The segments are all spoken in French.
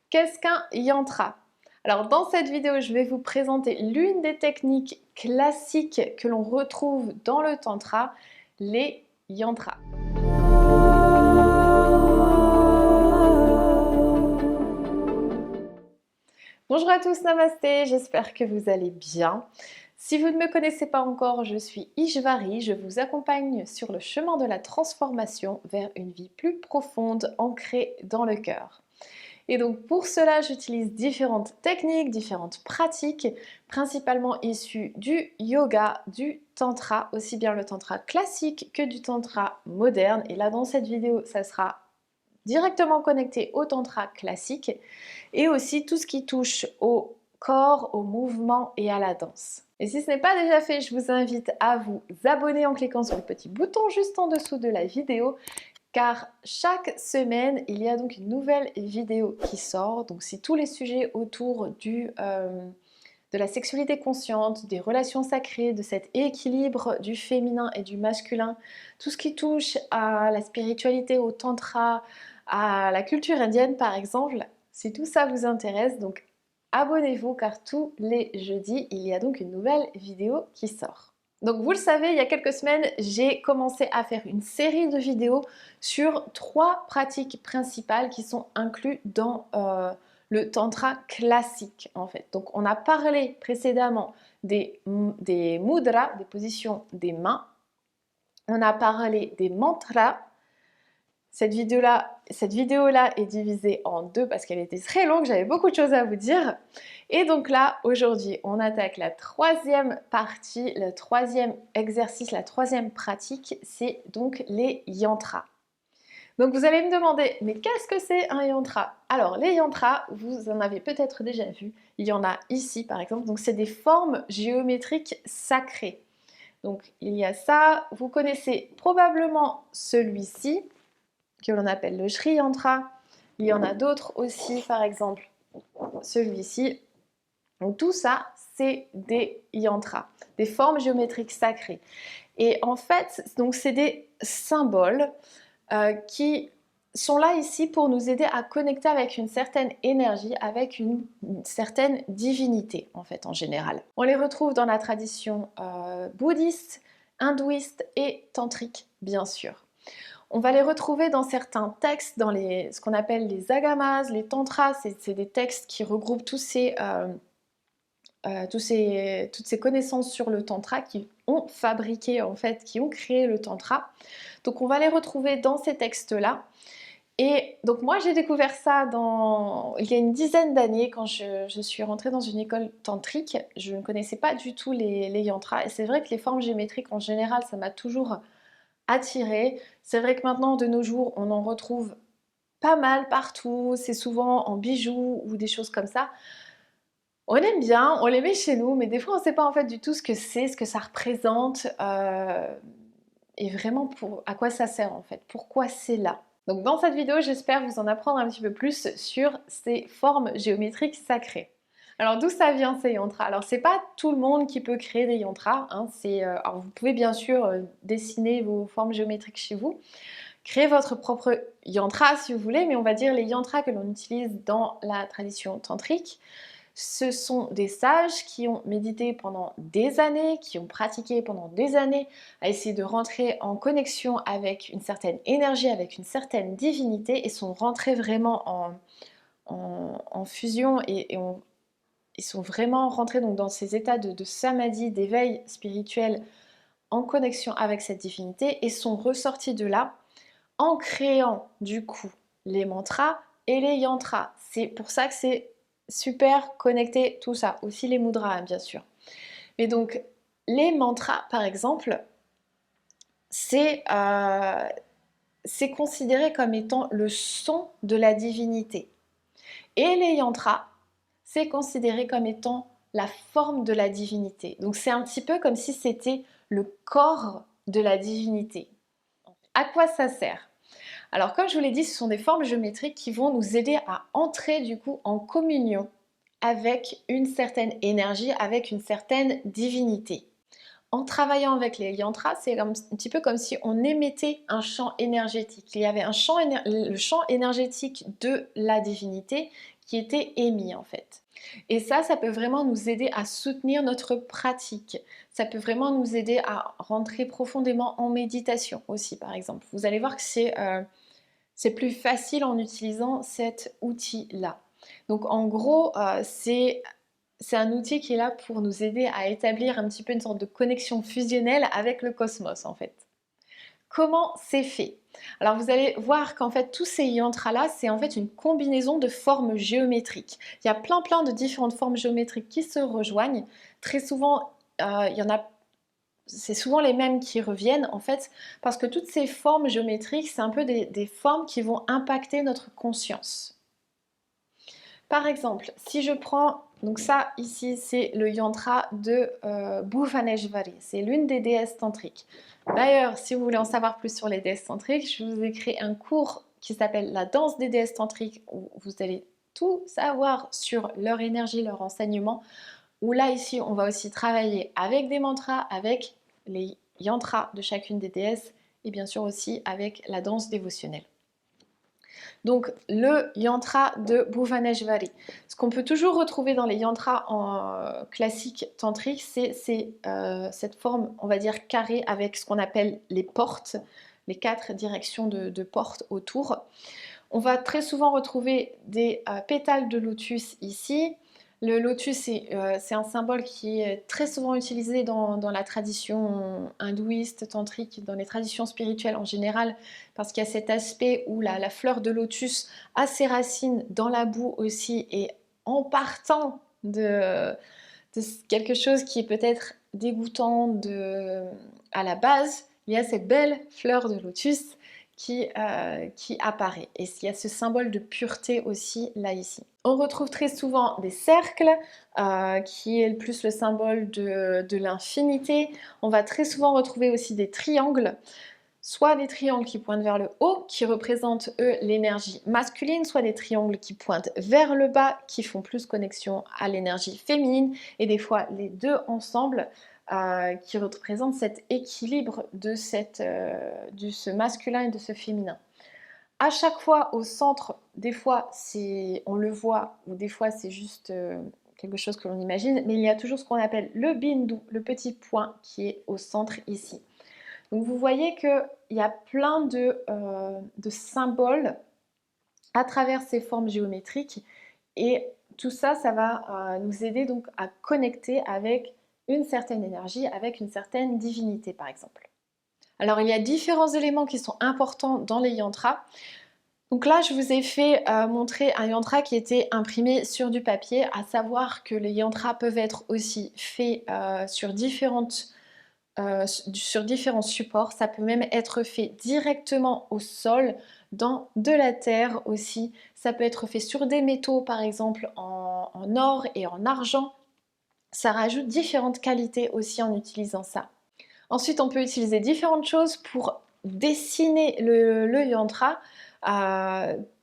Qu'est-ce qu'un yantra? Alors dans cette vidéo, je vais vous présenter l'une des techniques classiques que l'on retrouve dans le tantra, les yantras. Bonjour à tous, namasté, j'espère que vous allez bien. Si vous ne me connaissez pas encore, je suis Ishvari, je vous accompagne sur le chemin de la transformation vers une vie plus profonde, ancrée dans le cœur. Et donc pour cela, j'utilise différentes techniques, différentes pratiques, principalement issues du yoga, du tantra, aussi bien le tantra classique que du tantra moderne. Et là, dans cette vidéo, ça sera directement connecté au tantra classique et aussi tout ce qui touche au corps, au mouvement et à la danse. Et si ce n'est pas déjà fait, je vous invite à vous abonner en cliquant sur le petit bouton juste en dessous de la vidéo, car chaque semaine, il y a donc une nouvelle vidéo qui sort. Donc si tous les sujets autour de la sexualité consciente, des relations sacrées, de cet équilibre du féminin et du masculin, tout ce qui touche à la spiritualité, au tantra, à la culture indienne par exemple, si tout ça vous intéresse, donc abonnez-vous car tous les jeudis, il y a donc une nouvelle vidéo qui sort. Donc vous le savez, il y a quelques semaines, j'ai commencé à faire une série de vidéos sur 3 pratiques principales qui sont incluses dans le tantra classique en fait. Donc on a parlé précédemment des mudras, des positions des mains. On a parlé des mantras. Cette vidéo-là est divisée en deux parce qu'elle était très longue, j'avais beaucoup de choses à vous dire. Et donc là, aujourd'hui, on attaque la troisième partie, le troisième exercice, la troisième pratique, c'est donc les yantras. Donc vous allez me demander, mais qu'est-ce que c'est un yantra? Alors les yantras, vous en avez peut-être déjà vu, il y en a ici par exemple, donc c'est des formes géométriques sacrées. Donc il y a ça, vous connaissez probablement celui-ci, que l'on appelle le Sri Yantra. Il y en a d'autres aussi, par exemple celui-ci. Donc tout ça, c'est des yantras, des formes géométriques sacrées. Et en fait, donc c'est des symboles qui sont là ici pour nous aider à connecter avec une certaine énergie, avec une certaine divinité en fait en général. On les retrouve dans la tradition bouddhiste, hindouiste et tantrique bien sûr. On va les retrouver dans certains textes, dans ce qu'on appelle les agamas, les tantras, c'est des textes qui regroupent toutes ces connaissances sur le tantra qui ont fabriqué en fait, qui ont créé le tantra. Donc on va les retrouver dans ces textes-là. Et donc moi j'ai découvert ça il y a une dizaine d'années quand je suis rentrée dans une école tantrique. Je ne connaissais pas du tout les yantras et c'est vrai que les formes géométriques en général ça m'a toujours attirée. C'est vrai que maintenant de nos jours on en retrouve pas mal partout, c'est souvent en bijoux ou des choses comme ça. On aime bien, on les met chez nous, mais des fois on ne sait pas en fait du tout ce que c'est, ce que ça représente et vraiment à quoi ça sert en fait, pourquoi c'est là. Donc dans cette vidéo, j'espère vous en apprendre un petit peu plus sur ces formes géométriques sacrées. Alors d'où ça vient ces yantras? Alors c'est pas tout le monde qui peut créer des yantras, hein, alors vous pouvez bien sûr dessiner vos formes géométriques chez vous, créer votre propre yantra si vous voulez, mais on va dire les yantras que l'on utilise dans la tradition tantrique. Ce sont des sages qui ont médité pendant des années, qui ont pratiqué pendant des années à essayer de rentrer en connexion avec une certaine énergie, avec une certaine divinité et sont rentrés vraiment en fusion ils sont vraiment rentrés donc dans ces états de samadhi, d'éveil spirituel en connexion avec cette divinité et sont ressortis de là en créant du coup les mantras et les yantras. C'est pour ça que c'est super connecté tout ça, aussi les mudras hein, bien sûr. Mais donc les mantras par exemple, c'est considéré comme étant le son de la divinité. Et les yantras, c'est considéré comme étant la forme de la divinité. Donc c'est un petit peu comme si c'était le corps de la divinité. À quoi ça sert? Alors comme je vous l'ai dit, ce sont des formes géométriques qui vont nous aider à entrer du coup en communion avec une certaine énergie, avec une certaine divinité. En travaillant avec les yantras, c'est un petit peu comme si on émettait un champ énergétique. Il y avait le champ énergétique de la divinité qui était émis en fait. Et ça peut vraiment nous aider à soutenir notre pratique. Ça peut vraiment nous aider à rentrer profondément en méditation aussi, par exemple. Vous allez voir que c'est plus facile en utilisant cet outil-là. Donc en gros, c'est un outil qui est là pour nous aider à établir un petit peu une sorte de connexion fusionnelle avec le cosmos en fait. Comment c'est fait? Alors vous allez voir qu'en fait tous ces yantras-là, c'est en fait une combinaison de formes géométriques. Il y a plein de différentes formes géométriques qui se rejoignent. Très souvent, c'est souvent les mêmes qui reviennent en fait, parce que toutes ces formes géométriques, c'est un peu des formes qui vont impacter notre conscience. Par exemple, si je prends, donc ça ici c'est le yantra de Bhuvaneshwari, c'est l'une des déesses tantriques. D'ailleurs, si vous voulez en savoir plus sur les déesses tantriques, je vous ai créé un cours qui s'appelle la danse des déesses tantriques, où vous allez tout savoir sur leur énergie, leur enseignement, où là ici on va aussi travailler avec des mantras, avec les yantras de chacune des déesses, et bien sûr aussi avec la danse dévotionnelle. Donc le yantra de Bhuvaneshwari. Ce qu'on peut toujours retrouver dans les yantras classiques tantriques, c'est cette forme, on va dire, carrée avec ce qu'on appelle les portes, les 4 directions de portes autour. On va très souvent retrouver des pétales de lotus ici. Le lotus, c'est un symbole qui est très souvent utilisé dans la tradition hindouiste, tantrique, dans les traditions spirituelles en général, parce qu'il y a cet aspect où la fleur de lotus a ses racines dans la boue aussi, et en partant de quelque chose qui est peut-être dégoûtant à la base, il y a cette belle fleur de lotus qui apparaît. Et il y a ce symbole de pureté aussi là ici. On retrouve très souvent des cercles, qui est plus le symbole de l'infinité. On va très souvent retrouver aussi des triangles, soit des triangles qui pointent vers le haut, qui représentent eux l'énergie masculine, soit des triangles qui pointent vers le bas, qui font plus connexion à l'énergie féminine, et des fois les deux ensemble, qui représentent cet équilibre de ce masculin et de ce féminin. À chaque fois au centre, des fois on le voit, ou des fois c'est juste quelque chose que l'on imagine, mais il y a toujours ce qu'on appelle le bindu, le petit point qui est au centre ici. Donc vous voyez qu'il y a plein de symboles à travers ces formes géométriques, et tout ça, ça va nous aider donc à connecter avec une certaine énergie, avec une certaine divinité par exemple. Alors il y a différents éléments qui sont importants dans les yantras. Donc là, je vous ai fait montrer un yantra qui était imprimé sur du papier, à savoir que les yantras peuvent être aussi faits sur différents supports. Ça peut même être fait directement au sol, dans de la terre aussi. Ça peut être fait sur des métaux, par exemple en or et en argent. Ça rajoute différentes qualités aussi en utilisant ça. Ensuite, on peut utiliser différentes choses pour dessiner le yantra.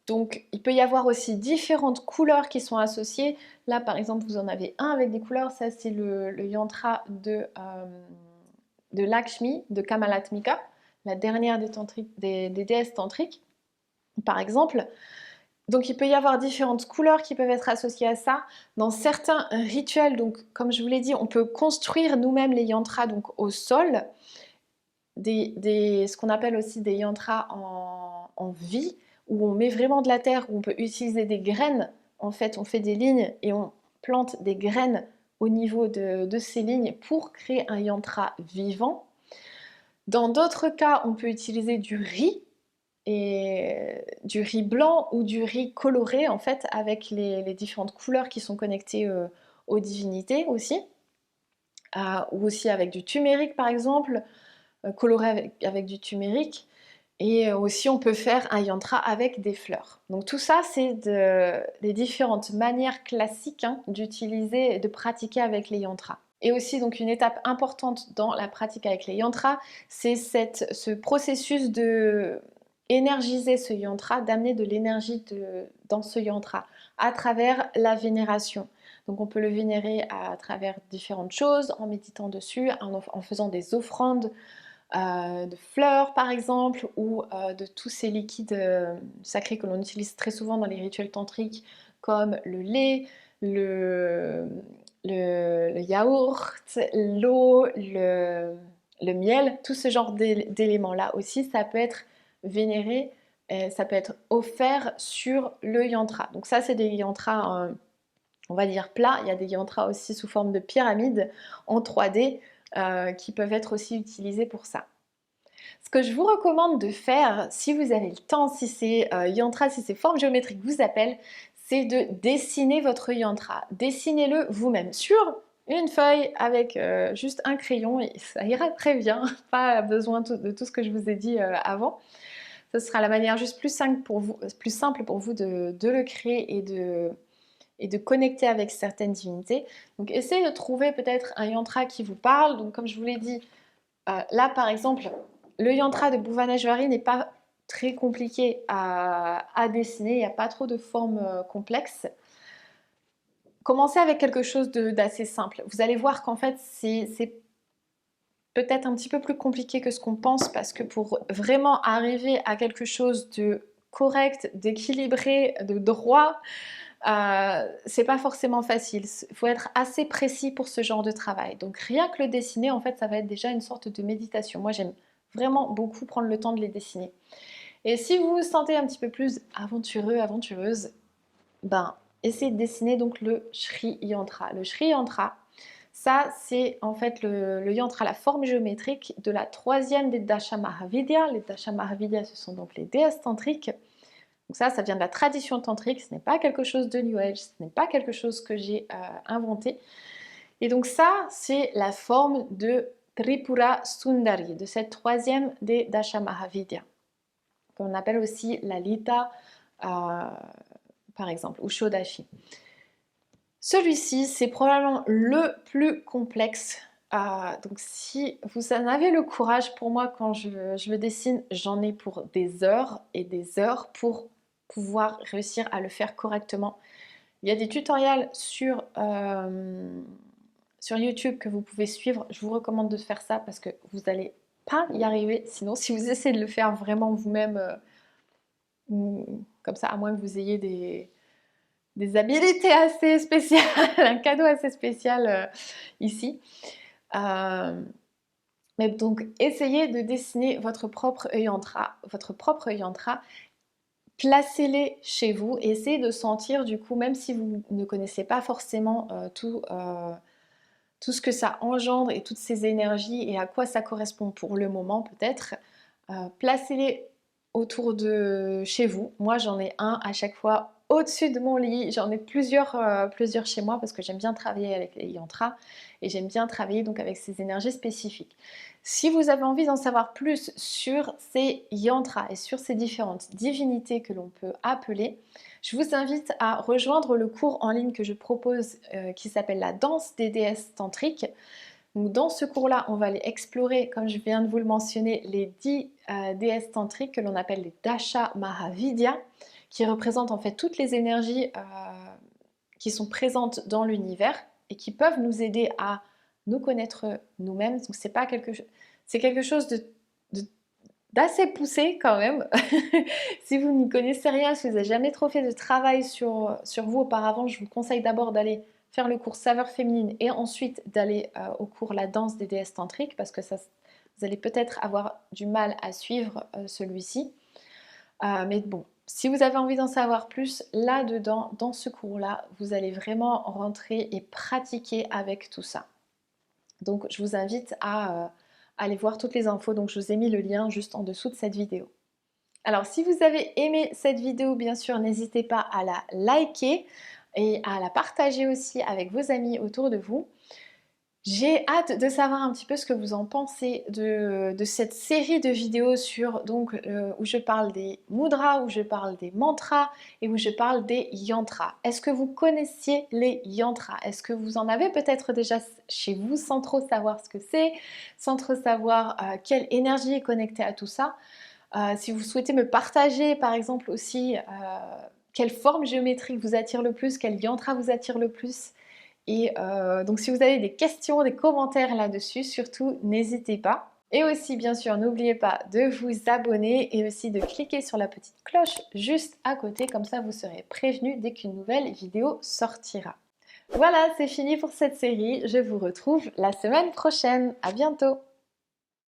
Donc, il peut y avoir aussi différentes couleurs qui sont associées. Là, par exemple, vous en avez un avec des couleurs. Ça, c'est le yantra de Lakshmi, de Kamalatmika, la dernière des déesses tantriques, par exemple. Donc il peut y avoir différentes couleurs qui peuvent être associées à ça. Dans certains rituels, donc comme je vous l'ai dit, on peut construire nous-mêmes les yantras donc au sol, ce qu'on appelle aussi des yantras en vie, où on met vraiment de la terre, où on peut utiliser des graines. En fait, on fait des lignes et on plante des graines au niveau de ces lignes pour créer un yantra vivant. Dans d'autres cas, on peut utiliser du riz, et du riz blanc ou du riz coloré en fait, avec les différentes couleurs qui sont connectées aux divinités aussi, ou aussi avec du turmeric par exemple, coloré avec du turmeric. Et aussi on peut faire un yantra avec des fleurs. Donc tout ça c'est les différentes manières classiques d'utiliser et de pratiquer avec les yantras. Et aussi donc une étape importante dans la pratique avec les yantras, c'est ce processus de énergiser ce yantra, d'amener de l'énergie dans ce yantra à travers la vénération. Donc on peut le vénérer à travers différentes choses, en méditant dessus, en faisant des offrandes de fleurs par exemple, ou de tous ces liquides sacrés que l'on utilise très souvent dans les rituels tantriques, comme le lait, le, le yaourt, l'eau, le miel, tout ce genre d'éléments-là aussi, ça peut être vénéré, ça peut être offert sur le yantra. Donc ça, c'est des yantras, on va dire plats. Il y a des yantras aussi sous forme de pyramide en 3D qui peuvent être aussi utilisés pour ça. Ce que je vous recommande de faire, si vous avez le temps, si ces yantras, si ces formes géométriques vous appellent, c'est de dessiner votre yantra. Dessinez-le vous-même sur une feuille avec juste un crayon et ça ira très bien. Pas besoin de tout ce que je vous ai dit avant. Ce sera la manière juste plus simple pour vous de le créer et de connecter avec certaines divinités. Donc essayez de trouver peut-être un yantra qui vous parle. Donc comme je vous l'ai dit, là par exemple, le yantra de Bhuvaneshwari n'est pas très compliqué à dessiner, il n'y a pas trop de formes complexes. Commencez avec quelque chose d'assez simple. Vous allez voir qu'en fait c'est peut-être un petit peu plus compliqué que ce qu'on pense, parce que pour vraiment arriver à quelque chose de correct, d'équilibré, de droit, c'est pas forcément facile. Il faut être assez précis pour ce genre de travail. Donc rien que le dessiner, en fait, ça va être déjà une sorte de méditation. Moi, j'aime vraiment beaucoup prendre le temps de les dessiner. Et si vous vous sentez un petit peu plus aventureux, aventureuse, ben, essayez de dessiner donc le Shri Yantra. Le Shri Yantra, ça, c'est en fait le yantra, la forme géométrique de la troisième des Dasha Mahavidya. Les Dasha Mahavidya, ce sont donc les déesses tantriques. Donc ça vient de la tradition tantrique, ce n'est pas quelque chose de New Age, ce n'est pas quelque chose que j'ai inventé. Et donc ça, c'est la forme de Tripura Sundari, de cette troisième des Dasha Mahavidya, qu'on appelle aussi la Lita, par exemple, ou Shodashi. Celui-ci, c'est probablement le plus complexe. Donc si vous en avez le courage, pour moi, quand je le dessine, j'en ai pour des heures et des heures pour pouvoir réussir à le faire correctement. Il y a des tutoriels sur YouTube que vous pouvez suivre. Je vous recommande de faire ça parce que vous n'allez pas y arriver. Sinon, si vous essayez de le faire vraiment vous-même, comme ça, à moins que vous ayez des habilités assez spéciales, un cadeau assez spécial ici. Mais donc, essayez de dessiner votre propre yantra, placez-les chez vous et essayez de sentir du coup, même si vous ne connaissez pas forcément tout ce que ça engendre et toutes ces énergies et à quoi ça correspond pour le moment peut-être, placez-les autour de chez vous. Moi j'en ai un à chaque fois au-dessus de mon lit, j'en ai plusieurs chez moi parce que j'aime bien travailler avec les yantras et j'aime bien travailler donc avec ces énergies spécifiques. Si vous avez envie d'en savoir plus sur ces yantras et sur ces différentes divinités que l'on peut appeler, je vous invite à rejoindre le cours en ligne que je propose qui s'appelle la danse des déesses tantriques. Donc dans ce cours-là, on va aller explorer, comme je viens de vous le mentionner, les 10 déesses tantriques que l'on appelle les Dasha Mahavidya, qui représentent en fait toutes les énergies qui sont présentes dans l'univers et qui peuvent nous aider à nous connaître nous-mêmes. Donc c'est quelque chose d'assez poussé quand même. Si vous n'y connaissez rien, si vous n'avez jamais trop fait de travail sur vous auparavant, je vous conseille d'abord d'aller faire le cours Saveur féminine et ensuite d'aller au cours La danse des déesses tantriques, parce que vous allez peut-être avoir du mal à suivre celui-ci. Mais bon, si vous avez envie d'en savoir plus, là-dedans, dans ce cours-là, vous allez vraiment rentrer et pratiquer avec tout ça. Donc je vous invite à aller voir toutes les infos, donc je vous ai mis le lien juste en dessous de cette vidéo. Alors si vous avez aimé cette vidéo, bien sûr, n'hésitez pas à la liker et à la partager aussi avec vos amis autour de vous. J'ai hâte de savoir un petit peu ce que vous en pensez de cette série de vidéos où je parle des mudras, où je parle des mantras et où je parle des yantras. Est-ce que vous connaissiez les yantras? Est-ce que vous en avez peut-être déjà chez vous sans trop savoir ce que c'est, sans trop savoir quelle énergie est connectée à tout ça? Si vous souhaitez me partager par exemple aussi quelle forme géométrique vous attire le plus, quel yantra vous attire le plus, Et donc si vous avez des questions, des commentaires là-dessus, surtout n'hésitez pas. Et aussi bien sûr n'oubliez pas de vous abonner et aussi de cliquer sur la petite cloche juste à côté, comme ça vous serez prévenu dès qu'une nouvelle vidéo sortira. Voilà, c'est fini pour cette série, je vous retrouve la semaine prochaine, à bientôt!